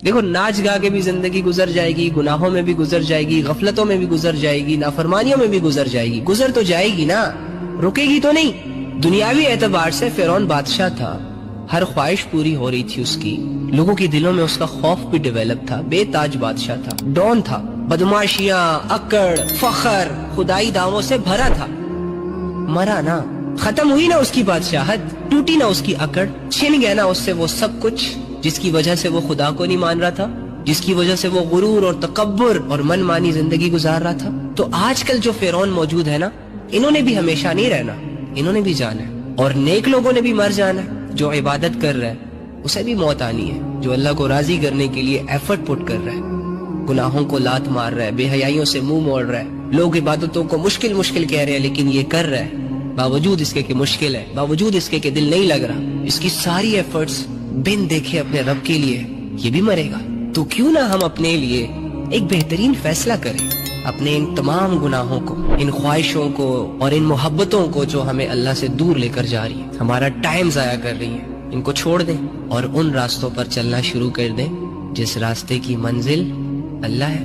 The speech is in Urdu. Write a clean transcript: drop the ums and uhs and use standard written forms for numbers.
دیکھو ناچ گا کے بھی زندگی گزر جائے گی، گناہوں میں بھی گزر جائے گی، غفلتوں میں بھی گزر جائے گی، نافرمانیوں میں بھی گزر جائے گی، گزر تو جائے گی نا، رکے گی تو نہیں۔ دنیاوی اعتبار سے فرعون بادشاہ تھا، ہر خواہش پوری ہو رہی تھی اس کی، لوگوں کے دلوں میں اس کا خوف بھی ڈیولپ تھا، بے تاج بادشاہ تھا، ڈون تھا، بدماشیاں، اکڑ، فخر، خدائی دعووں سے بھرا تھا۔ مرا نا، ختم ہوئی نا اس کی بادشاہت، ٹوٹی نا اس کی اکڑ، چھن گیا نا اس سے وہ سب کچھ جس کی وجہ سے وہ خدا کو نہیں مان رہا تھا، جس کی وجہ سے وہ غرور اور تکبر اور من مانی زندگی گزار رہا تھا۔ تو آج کل جو فرعون موجود ہے نا، انہوں نے بھی ہمیشہ نہیں رہنا، انہوں نے بھی جانا ہے، اور نیک لوگوں نے بھی مر جانا ہے۔ جو عبادت کر رہا ہے اسے بھی موت آنی ہے، جو اللہ کو راضی کرنے کے لیے ایفرٹ پٹ کر رہا ہے، گناہوں کو لات مار رہا ہے، بے حیائیوں سے منہ موڑ رہا ہے، لوگ عبادتوں کو مشکل مشکل کہہ رہے ہیں لیکن یہ کر رہا ہے، باوجود اس کے کہ مشکل ہے، باوجود اس کے کہ دل نہیں لگ رہا، اس کی ساری ایفرٹس بن دیکھے اپنے رب کے لیے، یہ بھی مرے گا۔ تو کیوں نہ ہم اپنے لیے ایک بہترین فیصلہ کریں، اپنے ان تمام گناہوں کو، ان خواہشوں کو اور ان محبتوں کو جو ہمیں اللہ سے دور لے کر جا رہی ہیں، ہمارا ٹائم ضائع کر رہی ہیں، ان کو چھوڑ دیں اور ان راستوں پر چلنا شروع کر دیں جس راستے کی منزل اللہ ہے۔